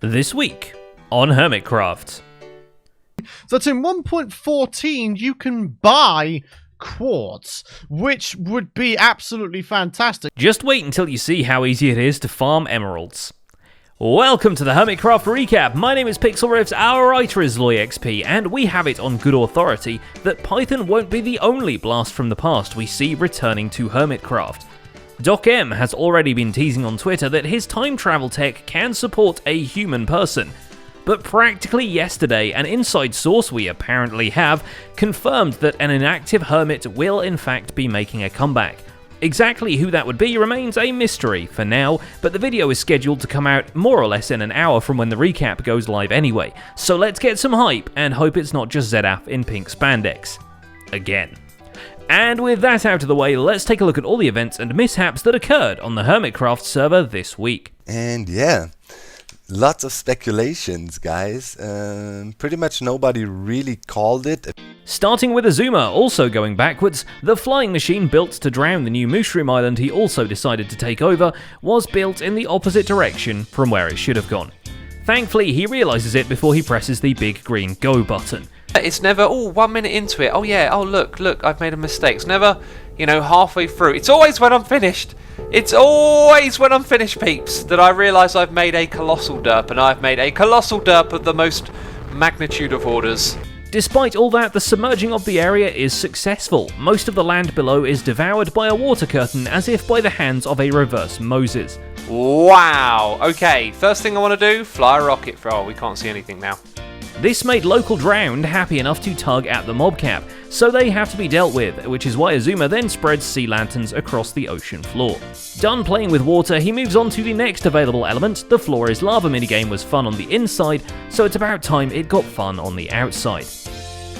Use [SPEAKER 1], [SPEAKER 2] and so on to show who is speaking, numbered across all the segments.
[SPEAKER 1] This week on Hermitcraft.
[SPEAKER 2] So in 1.14 you can buy quartz, which would be absolutely fantastic.
[SPEAKER 1] Just wait until you see how easy it is to farm emeralds. Welcome to the Hermitcraft Recap. My name is PixelRiffs, our writer is LoyXP, and we have it on good authority that Python won't be the only blast from the past we see returning to Hermitcraft. Docm has already been teasing on Twitter that his time travel tech can support a human person. But practically yesterday, an inside source we apparently have confirmed that an inactive hermit will in fact be making a comeback. Exactly who that would be remains a mystery for now, but the video is scheduled to come out more or less in an hour from when the recap goes live anyway, so let's get some hype and hope it's not just Zedaf in pink spandex. Again. And with that out of the way, let's take a look at all the events and mishaps that occurred on the Hermitcraft server this week.
[SPEAKER 3] And yeah, lots of speculations, guys. Pretty much nobody really called it.
[SPEAKER 1] Starting with Xisuma, also going backwards, the flying machine built to drown the new Mushroom Island he also decided to take over was built in the opposite direction from where it should have gone. Thankfully, he realises it before he presses the big green go button.
[SPEAKER 4] It's never, 1 minute into it, oh yeah, look, I've made a mistake. It's never, halfway through. It's always when I'm finished. It's always when I'm finished, peeps, that I realise I've made a colossal derp, and I've made a colossal derp of the most magnitude of orders.
[SPEAKER 1] Despite all that, the submerging of the area is successful. Most of the land below is devoured by a water curtain as if by the hands of a reverse Moses.
[SPEAKER 4] Wow, okay, first thing I want to do, fly a rocket. Oh, we can't see anything now.
[SPEAKER 1] This made local drowned happy enough to tug at the mob cap, so they have to be dealt with, which is why Xisuma then spreads sea lanterns across the ocean floor. Done playing with water, he moves on to the next available element. The Floor is Lava minigame was fun on the inside, so it's about time it got fun on the outside.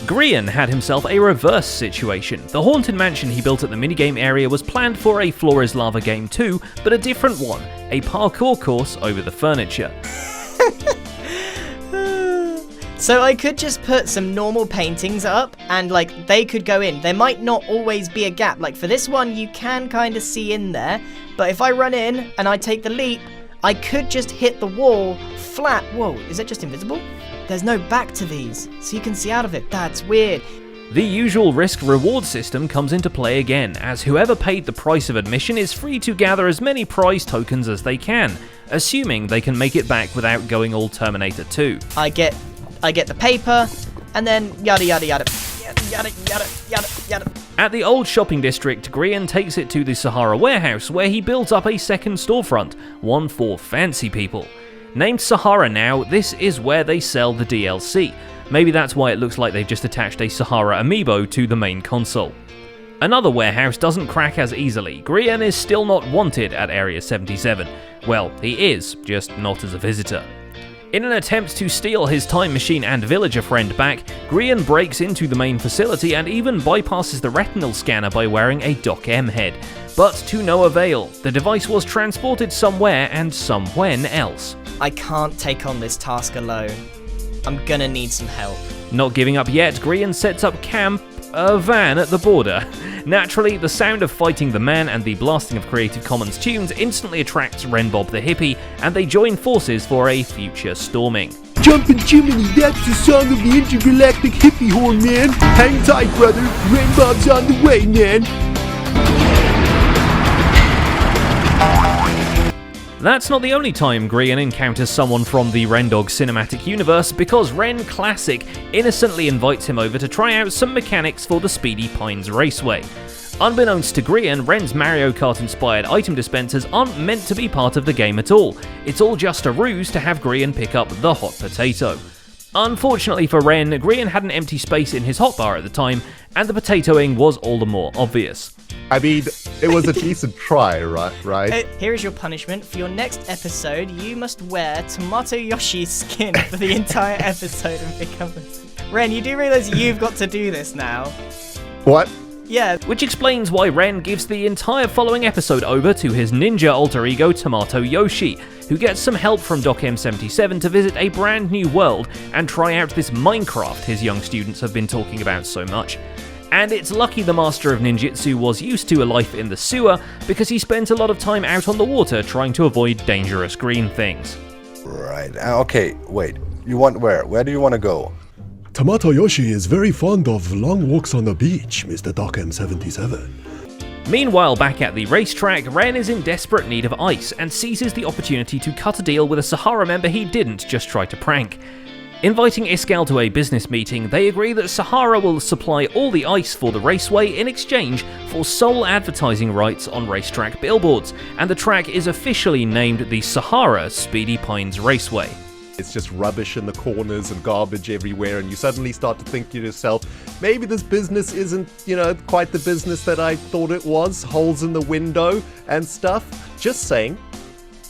[SPEAKER 1] Grian had himself a reverse situation. The haunted mansion he built at the minigame area was planned for a Floor is Lava game too, but a different one, a parkour course over the furniture.
[SPEAKER 5] So I could just put some normal paintings up and they could go in. There might not always be a gap. Like for this one you can kind of see in there, but if I run in and I take the leap, I could just hit the wall flat. Whoa, is it just invisible? There's no back to these, so you can see out of it. That's weird.
[SPEAKER 1] The usual risk-reward system comes into play again, as whoever paid the price of admission is free to gather as many prize tokens as they can, assuming they can make it back without going all Terminator 2.
[SPEAKER 5] I get the paper, and then yada yada yada. Yada yada yada yada.
[SPEAKER 1] At the old shopping district, Grian takes it to the Sahara warehouse, where he builds up a second storefront, one for fancy people. Named Sahara now, this is where they sell the DLC. Maybe that's why it looks like they've just attached a Sahara amiibo to the main console. Another warehouse doesn't crack as easily. Grian is still not wanted at Area 77. Well, he is, just not as a visitor. In an attempt to steal his time machine and villager friend back, Grian breaks into the main facility and even bypasses the retinal scanner by wearing a Docm head. But to no avail. The device was transported somewhere and somewhen else.
[SPEAKER 5] I can't take on this task alone. I'm gonna need some help.
[SPEAKER 1] Not giving up yet, Grian sets up camp, a van at the border. Naturally, the sound of fighting the man and the blasting of Creative Commons tunes instantly attracts Renbob the hippie, and they join forces for a future storming.
[SPEAKER 6] Jumpin' Jiminy, that's the song of the intergalactic hippie horn, man. Hang tight, brother. Renbob's on the way, man.
[SPEAKER 1] That's not the only time Grian encounters someone from the Rendog cinematic universe, because Ren Classic innocently invites him over to try out some mechanics for the Speedy Pines Raceway. Unbeknownst to Grian, Ren's Mario Kart-inspired item dispensers aren't meant to be part of the game at all. It's all just a ruse to have Grian pick up the hot potato. Unfortunately for Ren, Grian had an empty space in his hotbar at the time, and the potatoing was all the more obvious.
[SPEAKER 2] I mean, it was a decent try, right?
[SPEAKER 5] Here is your punishment. For your next episode, you must wear Tomato Yoshi's skin for the entire episode and become... Ren, you do realize you've got to do this now?
[SPEAKER 2] What?
[SPEAKER 5] Yeah.
[SPEAKER 1] Which explains why Ren gives the entire following episode over to his ninja alter ego Tomato Yoshi, who gets some help from Docm77 to visit a brand new world and try out this Minecraft his young students have been talking about so much. And it's lucky the Master of Ninjutsu was used to a life in the sewer, because he spent a lot of time out on the water trying to avoid dangerous green things.
[SPEAKER 3] Right. Okay, wait. You want where? Where do you want to go?
[SPEAKER 6] Tamata Yoshi is very fond of long walks on the beach, Mr. Docm 77.
[SPEAKER 1] Meanwhile, back at the racetrack, Ren is in desperate need of ice and seizes the opportunity to cut a deal with a Sahara member he didn't just try to prank. Inviting Iskall to a business meeting, they agree that Sahara will supply all the ice for the raceway in exchange for sole advertising rights on racetrack billboards, and the track is officially named the Sahara Speedy Pines Raceway.
[SPEAKER 2] It's just rubbish in the corners and garbage everywhere, and you suddenly start to think to yourself, maybe this business isn't, quite the business that I thought it was. Holes in the window and stuff. Just saying.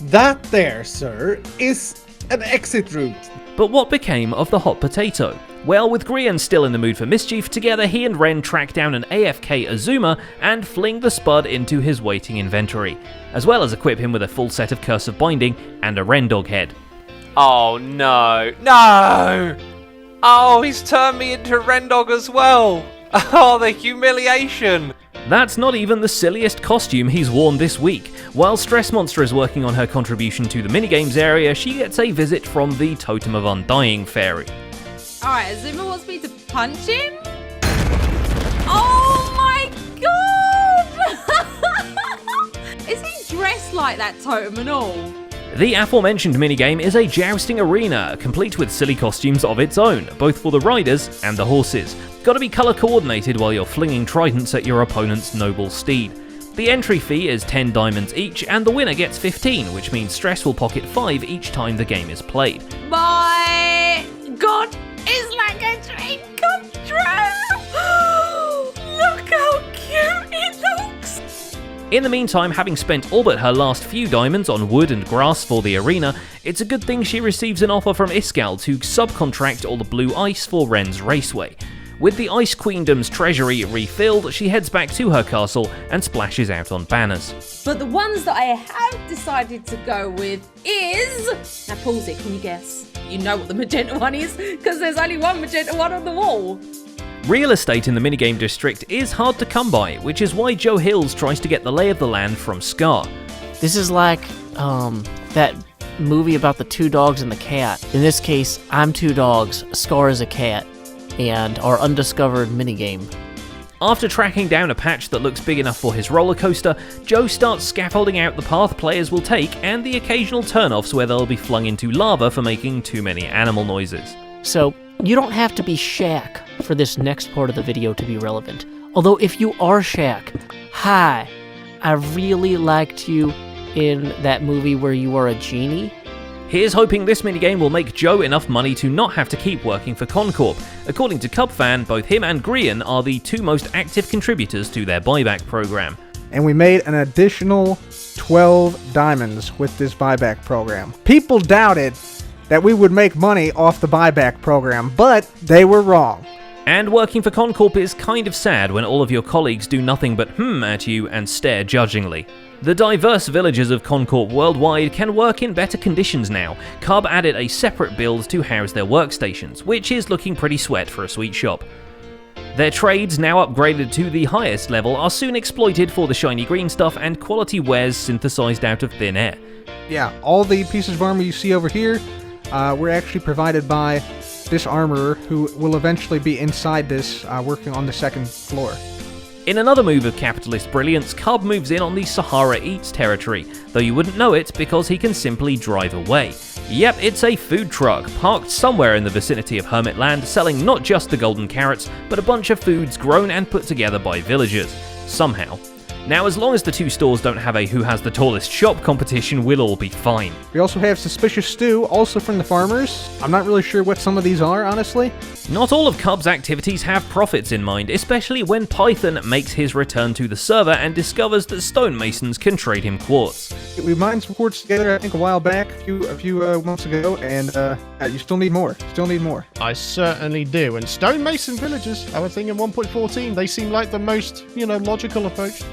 [SPEAKER 7] That there, sir, is an exit route.
[SPEAKER 1] But what became of the hot potato? Well, with Grian still in the mood for mischief, together he and Ren track down an AFK Xisuma and fling the Spud into his waiting inventory, as well as equip him with a full set of Curse of Binding and a Rendog head.
[SPEAKER 4] Oh no, no! Oh, he's turned me into Rendog as well! Oh, the humiliation!
[SPEAKER 1] That's not even the silliest costume he's worn this week. While Stress Monster is working on her contribution to the minigames area, she gets a visit from the Totem of Undying fairy.
[SPEAKER 8] Alright, Xisuma wants me to punch him? Oh my god! Is he dressed like that totem and all?
[SPEAKER 1] The aforementioned minigame is a jousting arena, complete with silly costumes of its own, both for the riders and the horses. Gotta be colour coordinated while you're flinging tridents at your opponent's noble steed. The entry fee is 10 diamonds each, and the winner gets 15, which means Stress will pocket 5 each time the game is played.
[SPEAKER 8] My god, it's like a dream come true! Look how cute it looks!
[SPEAKER 1] In the meantime, having spent all but her last few diamonds on wood and grass for the arena, it's a good thing she receives an offer from Iskall to subcontract all the blue ice for Ren's raceway. With the Ice Queendom's treasury refilled, she heads back to her castle and splashes out on banners.
[SPEAKER 8] But the ones that I have decided to go with is... Now pause it, can you guess? You know what the magenta one is, because there's only one magenta one on the wall.
[SPEAKER 1] Real estate in the minigame district is hard to come by, which is why Joe Hills tries to get the lay of the land from Scar.
[SPEAKER 9] This is like that movie about the 2 dogs and the cat. In this case, I'm 2 dogs, Scar is a cat, and our undiscovered minigame.
[SPEAKER 1] After tracking down a patch that looks big enough for his roller coaster, Joe starts scaffolding out the path players will take and the occasional turnoffs where they'll be flung into lava for making too many animal noises.
[SPEAKER 9] So, you don't have to be Shaq for this next part of the video to be relevant. Although if you are Shaq, hi, I really liked you in that movie where you are a genie.
[SPEAKER 1] Here's hoping this minigame will make Joe enough money to not have to keep working for Concorp. According to Cubfan, both him and Grian are the 2 most active contributors to their buyback program.
[SPEAKER 7] And we made an additional 12 diamonds with this buyback program. People doubted that we would make money off the buyback program, but they were wrong.
[SPEAKER 1] And working for Concorp is kind of sad when all of your colleagues do nothing but at you and stare judgingly. The diverse villagers of Concorp worldwide can work in better conditions now. Cub added a separate build to house their workstations, which is looking pretty sweat for a sweet shop. Their trades, now upgraded to the highest level, are soon exploited for the shiny green stuff and quality wares synthesized out of thin air.
[SPEAKER 7] Yeah, all the pieces of armor you see over here were actually provided by this armorer who will eventually be inside this working on the 2nd floor.
[SPEAKER 1] In another move of capitalist brilliance, Cub moves in on the Sahara Eats territory, though you wouldn't know it because he can simply drive away. Yep, it's a food truck, parked somewhere in the vicinity of Hermitland, selling not just the golden carrots, but a bunch of foods grown and put together by villagers. Somehow. Now, as long as the 2 stores don't have a who has the tallest shop competition, we'll all be fine.
[SPEAKER 7] We also have Suspicious Stew, also from the farmers. I'm not really sure what some of these are, honestly.
[SPEAKER 1] Not all of Cub's activities have profits in mind, especially when Python makes his return to the server and discovers that stonemasons can trade him quartz.
[SPEAKER 7] We mined some quartz together, I think, a while back, a few months ago, and you still need more.
[SPEAKER 10] I certainly do. And stonemason villagers, I was thinking 1.14, they seem like the most, logical approach.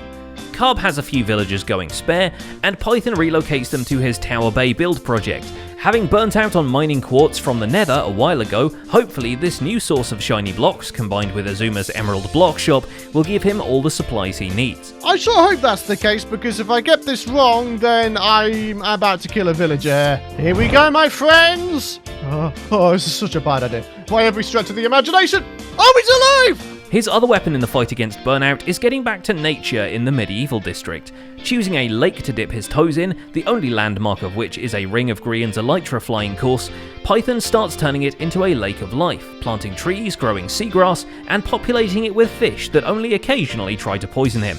[SPEAKER 1] Cub has a few villagers going spare, and Python relocates them to his Tower Bay build project. Having burnt out on mining quartz from the Nether a while ago, hopefully this new source of shiny blocks, combined with Xisuma's Emerald Block Shop, will give him all the supplies he needs.
[SPEAKER 10] I sure hope that's the case, because if I get this wrong, then I'm about to kill a villager. Here we go, my friends! Oh, this is such a bad idea. By every stretch of the imagination, oh, he's alive!
[SPEAKER 1] His other weapon in the fight against burnout is getting back to nature in the medieval district. Choosing a lake to dip his toes in, the only landmark of which is a ring of Grian's elytra flying course, Python starts turning it into a lake of life, planting trees, growing seagrass, and populating it with fish that only occasionally try to poison him.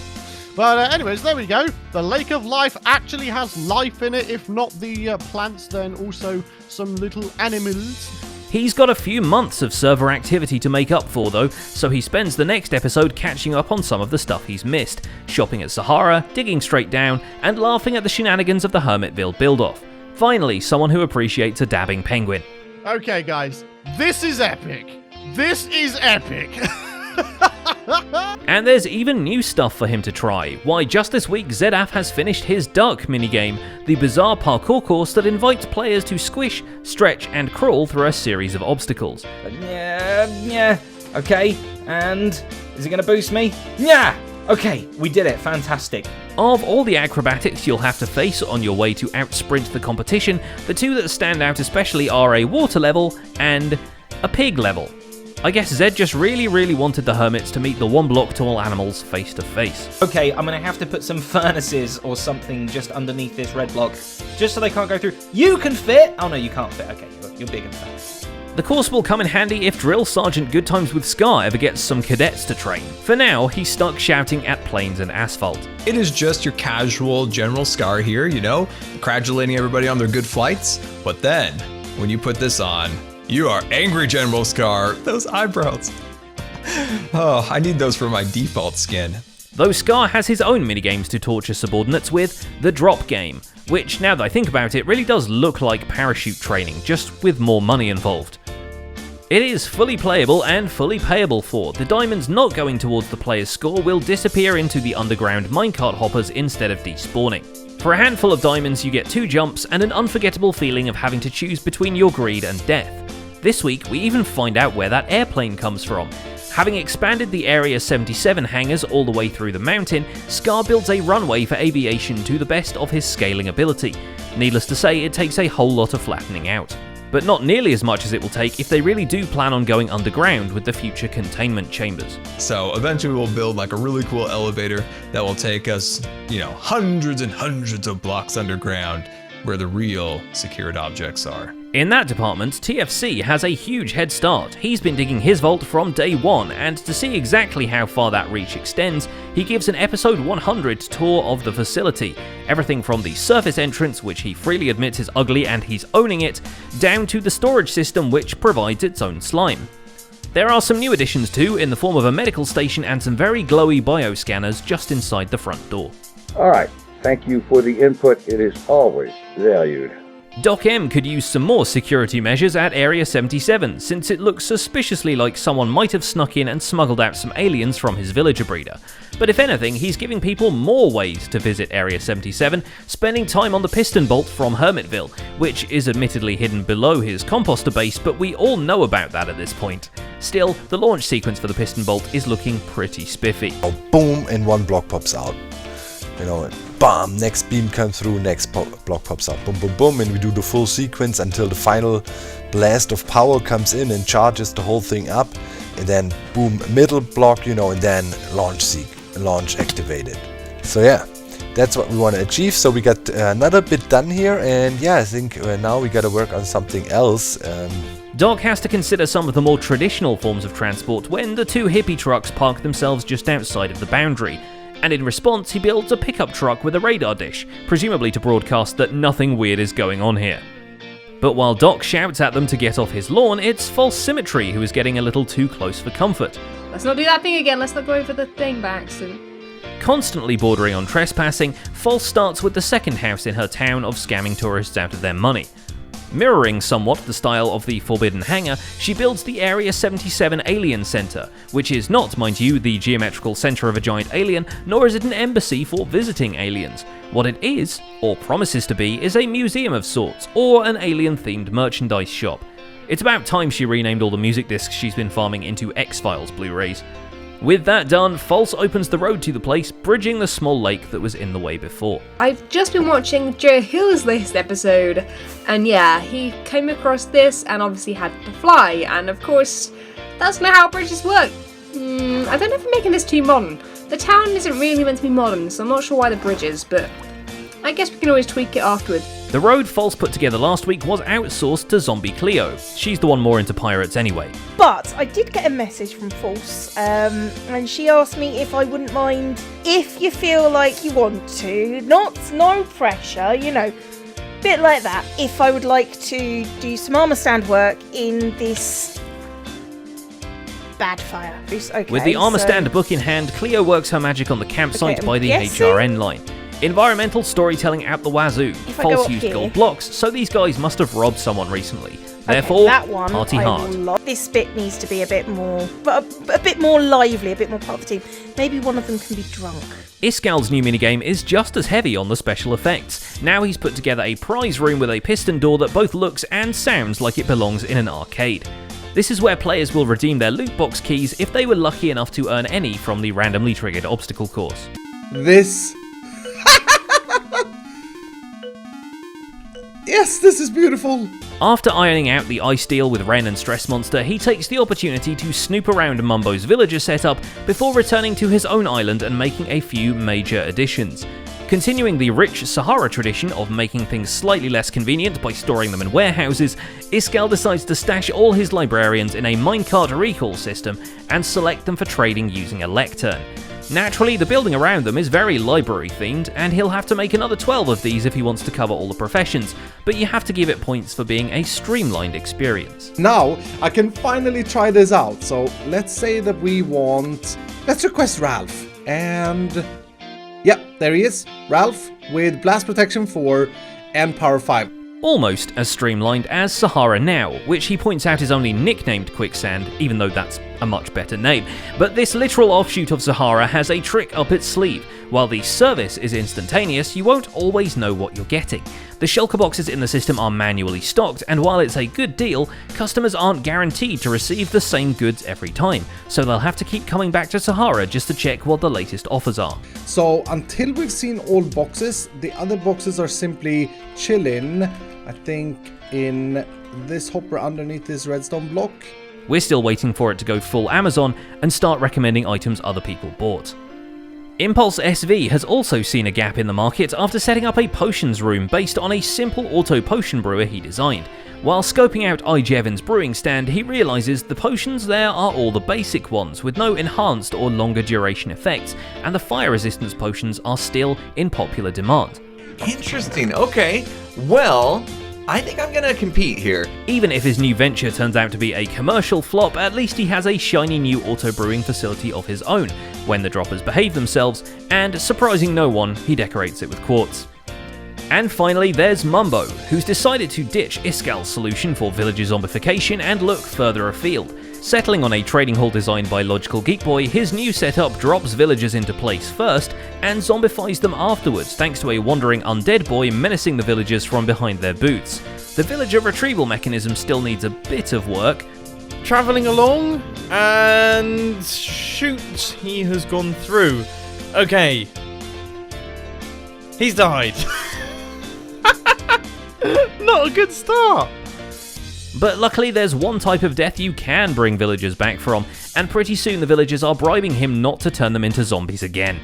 [SPEAKER 10] But anyways, there we go. The Lake of Life actually has life in it. If not the plants, then also some little animals.
[SPEAKER 1] He's got a few months of server activity to make up for though, so he spends the next episode catching up on some of the stuff he's missed, shopping at Sahara, digging straight down, and laughing at the shenanigans of the Hermitville build-off. Finally, someone who appreciates a dabbing penguin.
[SPEAKER 10] Okay, guys, this is epic. This is epic.
[SPEAKER 1] And there's even new stuff for him to try. Why, just this week ZF has finished his Docm minigame, the bizarre parkour course that invites players to squish, stretch and crawl through a series of obstacles.
[SPEAKER 11] Yeah, okay, and is it going to boost me? Yeah! Okay, we did it, fantastic.
[SPEAKER 1] Of all the acrobatics you'll have to face on your way to outsprint the competition, the two that stand out especially are a water level and a pig level. I guess Zed just really wanted the hermits to meet the one block tall animals face to face.
[SPEAKER 11] Okay, I'm going to have to put some furnaces or something just underneath this red block, just so they can't go through. You can fit! Oh no, you can't fit. Okay, you're big and fat.
[SPEAKER 1] The course will come in handy if Drill Sergeant Good Times with Scar ever gets some cadets to train. For now, he's stuck shouting at planes and asphalt.
[SPEAKER 12] It is just your casual General Scar here, you know, congratulating everybody on their good flights. But then, when you put this on, you are angry General Scar. Those eyebrows. Oh, I need those for my default skin.
[SPEAKER 1] Though Scar has his own minigames to torture subordinates with, the Drop Game, which, now that I think about it, really does look like parachute training, just with more money involved. It is fully playable and fully payable for. The diamonds not going towards the player's score will disappear into the underground minecart hoppers instead of despawning. For a handful of diamonds you get 2 jumps and an unforgettable feeling of having to choose between your greed and death. This week we even find out where that airplane comes from. Having expanded the Area 77 hangars all the way through the mountain, Scar builds a runway for aviation to the best of his scaling ability. Needless to say, it takes a whole lot of flattening out. But not nearly as much as it will take if they really do plan on going underground with the future containment chambers.
[SPEAKER 12] So eventually we'll build like a really cool elevator that will take us, you know, hundreds and hundreds of blocks underground where the real secured objects are.
[SPEAKER 1] In that department, TFC has a huge head start. He's been digging his vault from day one, and to see exactly how far that reach extends, he gives an episode 100 tour of the facility. Everything from the surface entrance, which he freely admits is ugly and he's owning it, down to the storage system which provides its own slime. There are some new additions too, in the form of a medical station and some very glowy bioscanners just inside the front door.
[SPEAKER 13] Alright, thank you for the input, it is always valued.
[SPEAKER 1] Docm could use some more security measures at Area 77, since it looks suspiciously like someone might have snuck in and smuggled out some aliens from his villager breeder. But if anything, he's giving people more ways to visit Area 77, spending time on the piston bolt from Hermitville, which is admittedly hidden below his composter base, but we all know about that at this point. Still, the launch sequence for the piston bolt is looking pretty spiffy.
[SPEAKER 3] Oh, boom, and one block pops out. You know, bam, next beam comes through, next block pops out, boom, boom, boom, and we do the full sequence until the final blast of power comes in and charges the whole thing up, and then boom, middle block, you know, and then launch activated. So yeah, that's what we want to achieve. So we got another bit done here, and yeah, I think now we got to work on something else.
[SPEAKER 1] Doc has to consider some of the more traditional forms of transport when the 2 hippie trucks park themselves just outside of the boundary. And in response, he builds a pickup truck with a radar dish, presumably to broadcast that nothing weird is going on here. But while Doc shouts at them to get off his lawn, it's False Symmetry who is getting a little too close for comfort.
[SPEAKER 8] Let's not do that thing again, let's not go over the thing by accident.
[SPEAKER 1] Constantly bordering on trespassing, False starts with the second house in her town of scamming tourists out of their money. Mirroring somewhat the style of the Forbidden Hangar, she builds the Area 77 Alien Center, which is not, mind you, the geometrical center of a giant alien, nor is it an embassy for visiting aliens. What it is, or promises to be, is a museum of sorts, or an alien-themed merchandise shop. It's about time she renamed all the music discs she's been farming into X-Files Blu-rays. With that done, False opens the road to the place, bridging the small lake that was in the way before.
[SPEAKER 14] I've just been watching Joe Hill's latest episode, and yeah, he came across this and obviously had to fly, and of course, that's not how bridges work. I don't know if I'm making this too modern. The town isn't really meant to be modern, so I'm not sure why the bridge is, but I guess we can always tweak it afterwards.
[SPEAKER 1] The road False put together last week was outsourced to Zombie Cleo. She's the one more into pirates anyway.
[SPEAKER 15] But I did get a message from False, and she asked me if I wouldn't mind, if you feel like you want to, no pressure, you know, bit like that, if I would like to do some armour stand work in this bad fire. Okay,
[SPEAKER 1] with the armour stand book in hand, Cleo works her magic on the campsite by the HRN line. Environmental storytelling out the wazoo. False used gold blocks, so these guys must have robbed someone recently. Therefore,
[SPEAKER 15] that one
[SPEAKER 1] party hard.
[SPEAKER 15] This bit needs to be a bit more, a bit more lively, a bit more part of the team. Maybe one of them can be drunk.
[SPEAKER 1] Iskall's new minigame is just as heavy on the special effects. Now he's put together a prize room with a piston door that both looks and sounds like it belongs in an arcade. This is where players will redeem their loot box keys if they were lucky enough to earn any from the randomly triggered obstacle course.
[SPEAKER 16] This Yes, this is beautiful!
[SPEAKER 1] After ironing out the ice deal with Ren and Stress Monster, he takes the opportunity to snoop around Mumbo's villager setup before returning to his own island and making a few major additions. Continuing the rich Sahara tradition of making things slightly less convenient by storing them in warehouses, Iskall decides to stash all his librarians in a minecart recall system and select them for trading using a lectern. Naturally, the building around them is very library themed, and he'll have to make another 12 of these if he wants to cover all the professions, but you have to give it points for being a streamlined experience.
[SPEAKER 16] Now, I can finally try this out, so let's say that let's request Ralph, and yeah, there he is, Ralph, with Blast Protection 4 and Power 5.
[SPEAKER 1] Almost as streamlined as Sahara Now, which he points out is only nicknamed Quicksand, even though that's a much better name. But this literal offshoot of Sahara has a trick up its sleeve. While the service is instantaneous, you won't always know what you're getting. The shulker boxes in the system are manually stocked, and while it's a good deal, customers aren't guaranteed to receive the same goods every time, so they'll have to keep coming back to Sahara just to check what the latest offers are.
[SPEAKER 16] So until we've seen all boxes, the other boxes are simply chilling, I think, in this hopper underneath this redstone block.
[SPEAKER 1] We're still waiting for it to go full Amazon and start recommending items other people bought. Impulse SV has also seen a gap in the market after setting up a potions room based on a simple auto potion brewer he designed. While scoping out I.G. Evans' brewing stand, he realises the potions there are all the basic ones with no enhanced or longer duration effects, and the fire resistance potions are still in popular demand.
[SPEAKER 17] Interesting, okay. Well, I think I'm gonna compete here.
[SPEAKER 1] Even if his new venture turns out to be a commercial flop, at least he has a shiny new auto-brewing facility of his own, when the droppers behave themselves, and surprising no one, he decorates it with quartz. And finally, there's Mumbo, who's decided to ditch Iskall's solution for villager zombification and look further afield. Settling on a trading hall designed by Logical Geek Boy, his new setup drops villagers into place first and zombifies them afterwards thanks to a wandering undead boy menacing the villagers from behind their boots. The villager retrieval mechanism still needs a bit of work.
[SPEAKER 18] Travelling along, and shoot, he has gone through. Okay. He's died. Not a good start.
[SPEAKER 1] But luckily there's one type of death you can bring villagers back from, and pretty soon the villagers are bribing him not to turn them into zombies again.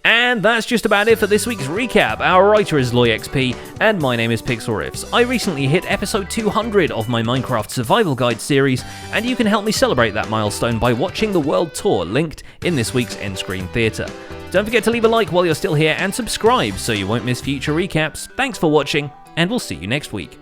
[SPEAKER 1] And that's just about it for this week's recap. Our writer is LoyXP, and my name is Pixel Riffs. I recently hit episode 200 of my Minecraft Survival Guide series, and you can help me celebrate that milestone by watching the World Tour linked in this week's end screen theatre. Don't forget to leave a like while you're still here and subscribe so you won't miss future recaps. Thanks for watching, and we'll see you next week.